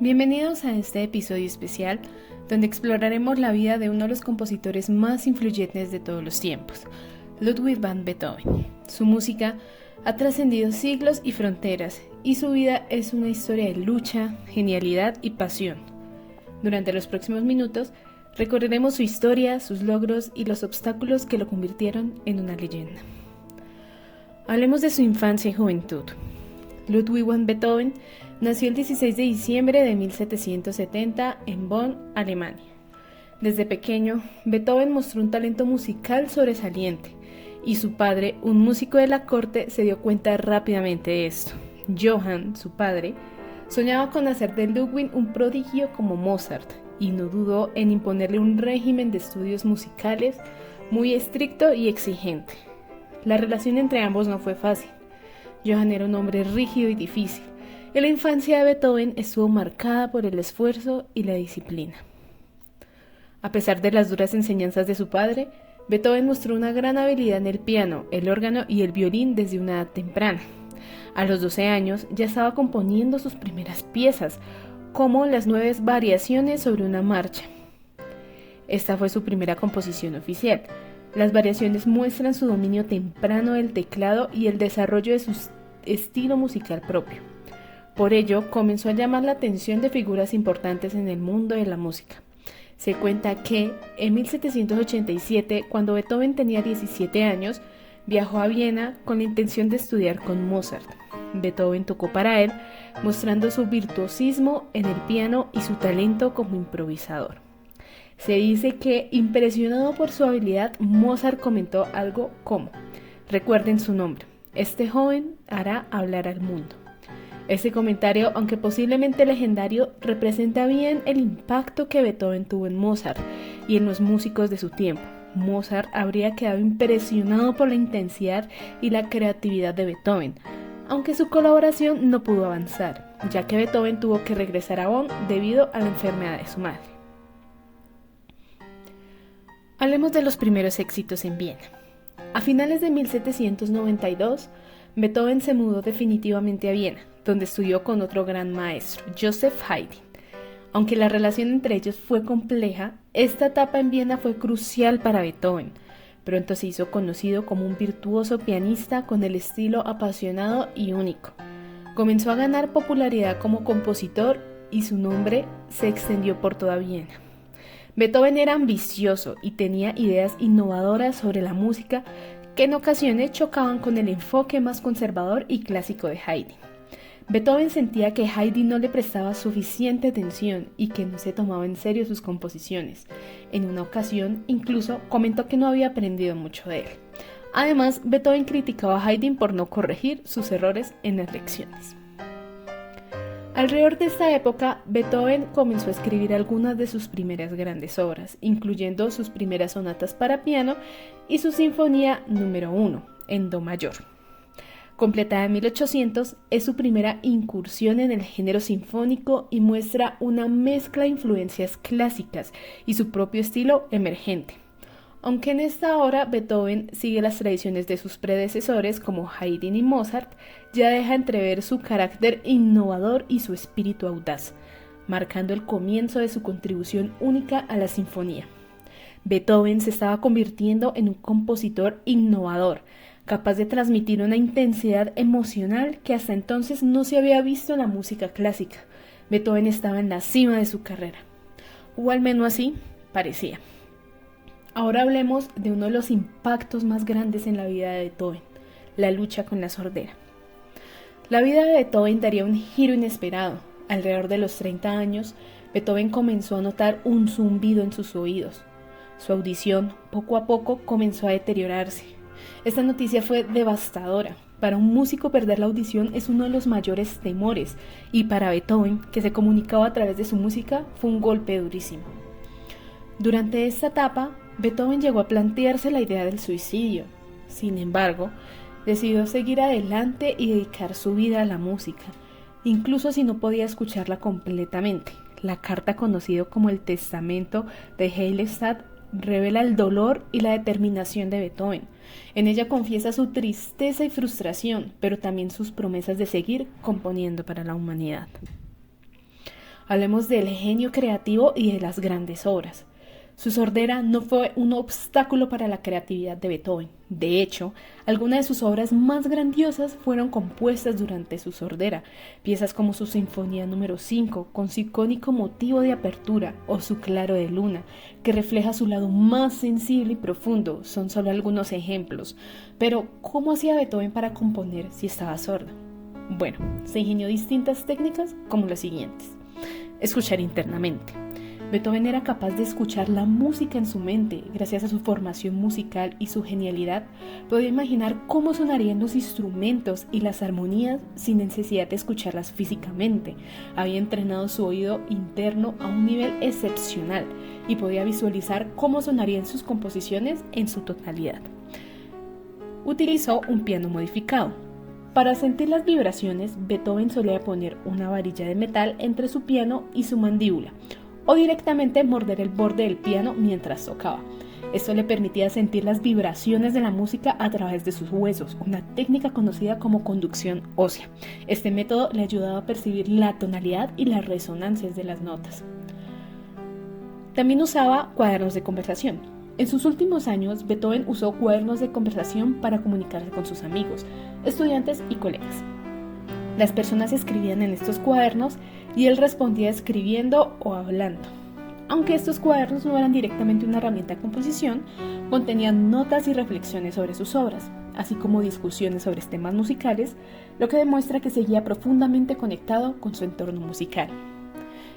Bienvenidos a este episodio especial donde exploraremos la vida de uno de los compositores más influyentes de todos los tiempos, Ludwig van Beethoven. Su música ha trascendido siglos y fronteras y su vida es una historia de lucha, genialidad y pasión. Durante los próximos minutos recorreremos su historia, sus logros y los obstáculos que lo convirtieron en una leyenda. Hablemos de su infancia y juventud. Ludwig van Beethoven nació el 16 de diciembre de 1770 en Bonn, Alemania. Desde pequeño, Beethoven mostró un talento musical sobresaliente, y su padre, un músico de la corte, se dio cuenta rápidamente de esto. Johann, su padre, soñaba con hacer de Ludwig un prodigio como Mozart, y no dudó en imponerle un régimen de estudios musicales muy estricto y exigente. La relación entre ambos no fue fácil. Johann era un hombre rígido y difícil, y la infancia de Beethoven estuvo marcada por el esfuerzo y la disciplina. A pesar de las duras enseñanzas de su padre, Beethoven mostró una gran habilidad en el piano, el órgano y el violín desde una edad temprana. A los 12 años ya estaba componiendo sus primeras piezas, como las 9 variaciones sobre una marcha. Esta fue su primera composición oficial. Las variaciones muestran su dominio temprano del teclado y el desarrollo de su estilo musical propio. Por ello, comenzó a llamar la atención de figuras importantes en el mundo de la música. Se cuenta que, en 1787, cuando Beethoven tenía 17 años, viajó a Viena con la intención de estudiar con Mozart. Beethoven tocó para él, mostrando su virtuosismo en el piano y su talento como improvisador. Se dice que, impresionado por su habilidad, Mozart comentó algo como: «Recuerden su nombre, este joven hará hablar al mundo». Ese comentario, aunque posiblemente legendario, representa bien el impacto que Beethoven tuvo en Mozart y en los músicos de su tiempo. Mozart habría quedado impresionado por la intensidad y la creatividad de Beethoven, aunque su colaboración no pudo avanzar, ya que Beethoven tuvo que regresar a Bonn debido a la enfermedad de su madre. Hablemos de los primeros éxitos en Viena. A finales de 1792, Beethoven se mudó definitivamente a Viena, donde estudió con otro gran maestro, Joseph Haydn. Aunque la relación entre ellos fue compleja, esta etapa en Viena fue crucial para Beethoven. Pronto se hizo conocido como un virtuoso pianista con el estilo apasionado y único. Comenzó a ganar popularidad como compositor y su nombre se extendió por toda Viena. Beethoven era ambicioso y tenía ideas innovadoras sobre la música que en ocasiones chocaban con el enfoque más conservador y clásico de Haydn. Beethoven sentía que Haydn no le prestaba suficiente atención y que no se tomaba en serio sus composiciones. En una ocasión, incluso, comentó que no había aprendido mucho de él. Además, Beethoven criticaba a Haydn por no corregir sus errores en las lecciones. Alrededor de esta época, Beethoven comenzó a escribir algunas de sus primeras grandes obras, incluyendo sus primeras sonatas para piano y su Sinfonía número 1, en Do mayor. Completada en 1800, es su primera incursión en el género sinfónico y muestra una mezcla de influencias clásicas y su propio estilo emergente. Aunque en esta obra Beethoven sigue las tradiciones de sus predecesores como Haydn y Mozart, ya deja entrever su carácter innovador y su espíritu audaz, marcando el comienzo de su contribución única a la sinfonía. Beethoven se estaba convirtiendo en un compositor innovador, capaz de transmitir una intensidad emocional que hasta entonces no se había visto en la música clásica. Beethoven estaba en la cima de su carrera, o al menos así parecía. Ahora hablemos de uno de los impactos más grandes en la vida de Beethoven, la lucha con la sordera. La vida de Beethoven daría un giro inesperado. Alrededor de los 30 años, Beethoven comenzó a notar un zumbido en sus oídos. Su audición, poco a poco, comenzó a deteriorarse. Esta noticia fue devastadora. Para un músico perder la audición es uno de los mayores temores, y para Beethoven, que se comunicaba a través de su música, fue un golpe durísimo. Durante esta etapa, Beethoven llegó a plantearse la idea del suicidio. Sin embargo, decidió seguir adelante y dedicar su vida a la música, incluso si no podía escucharla completamente. La carta conocida como el Testamento de Heilstatt revela el dolor y la determinación de Beethoven. En ella confiesa su tristeza y frustración, pero también sus promesas de seguir componiendo para la humanidad. Hablemos del genio creativo y de las grandes obras. Su sordera no fue un obstáculo para la creatividad de Beethoven. De hecho, algunas de sus obras más grandiosas fueron compuestas durante su sordera. Piezas como su Sinfonía número 5, con su icónico motivo de apertura, o su Claro de Luna, que refleja su lado más sensible y profundo, son solo algunos ejemplos. Pero, ¿cómo hacía Beethoven para componer si estaba sordo? Bueno, se ingenió distintas técnicas como las siguientes. Escuchar internamente. Beethoven era capaz de escuchar la música en su mente. Gracias a su formación musical y su genialidad, podía imaginar cómo sonarían los instrumentos y las armonías sin necesidad de escucharlas físicamente. Había entrenado su oído interno a un nivel excepcional y podía visualizar cómo sonarían sus composiciones en su totalidad. Utilizó un piano modificado. Para sentir las vibraciones, Beethoven solía poner una varilla de metal entre su piano y su mandíbula, o directamente morder el borde del piano mientras tocaba. Esto le permitía sentir las vibraciones de la música a través de sus huesos, una técnica conocida como conducción ósea. Este método le ayudaba a percibir la tonalidad y las resonancias de las notas. También usaba cuadernos de conversación. En sus últimos años, Beethoven usó cuadernos de conversación para comunicarse con sus amigos, estudiantes y colegas. Las personas escribían en estos cuadernos y él respondía escribiendo o hablando. Aunque estos cuadernos no eran directamente una herramienta de composición, contenían notas y reflexiones sobre sus obras, así como discusiones sobre temas musicales, lo que demuestra que seguía profundamente conectado con su entorno musical.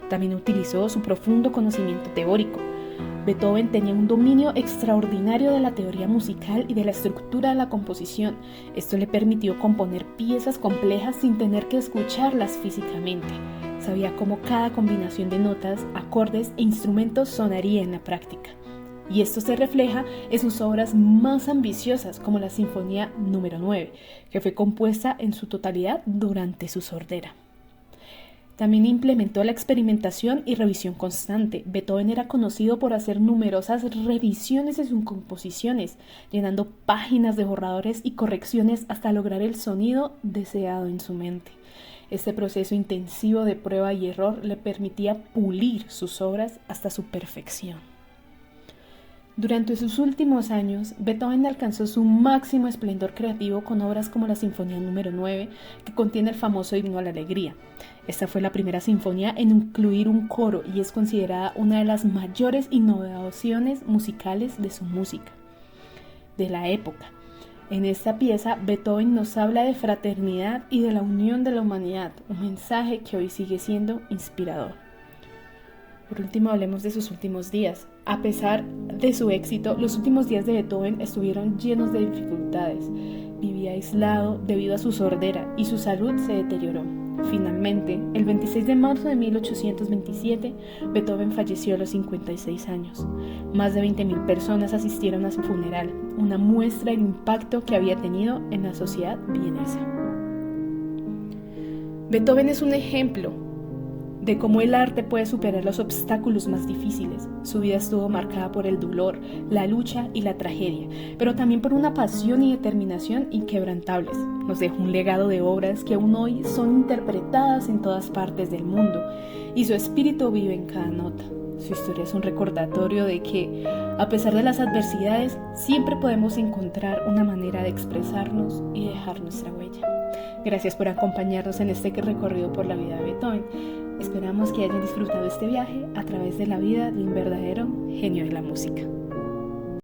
También utilizó su profundo conocimiento teórico. Beethoven tenía un dominio extraordinario de la teoría musical y de la estructura de la composición. Esto le permitió componer piezas complejas sin tener que escucharlas físicamente. Sabía cómo cada combinación de notas, acordes e instrumentos sonaría en la práctica. Y esto se refleja en sus obras más ambiciosas, como la Sinfonía número 9, que fue compuesta en su totalidad durante su sordera. También implementó la experimentación y revisión constante. Beethoven era conocido por hacer numerosas revisiones de sus composiciones, llenando páginas de borradores y correcciones hasta lograr el sonido deseado en su mente. Este proceso intensivo de prueba y error le permitía pulir sus obras hasta su perfección. Durante sus últimos años, Beethoven alcanzó su máximo esplendor creativo con obras como la Sinfonía número 9, que contiene el famoso himno a la alegría. Esta fue la primera sinfonía en incluir un coro y es considerada una de las mayores innovaciones musicales de su música, de la época. En esta pieza, Beethoven nos habla de fraternidad y de la unión de la humanidad, un mensaje que hoy sigue siendo inspirador. Por último, hablemos de sus últimos días. A pesar de su éxito, los últimos días de Beethoven estuvieron llenos de dificultades. Vivía aislado debido a su sordera y su salud se deterioró. Finalmente, el 26 de marzo de 1827, Beethoven falleció a los 56 años. Más de 20.000 personas asistieron a su funeral, una muestra del impacto que había tenido en la sociedad vienesa. Beethoven es un ejemplo de cómo el arte puede superar los obstáculos más difíciles. Su vida estuvo marcada por el dolor, la lucha y la tragedia, pero también por una pasión y determinación inquebrantables. Nos dejó un legado de obras que aún hoy son interpretadas en todas partes del mundo, y su espíritu vive en cada nota. Su historia es un recordatorio de que, a pesar de las adversidades, siempre podemos encontrar una manera de expresarnos y dejar nuestra huella. Gracias por acompañarnos en este recorrido por la vida de Beethoven. Esperamos que hayan disfrutado este viaje a través de la vida de un verdadero genio de la música.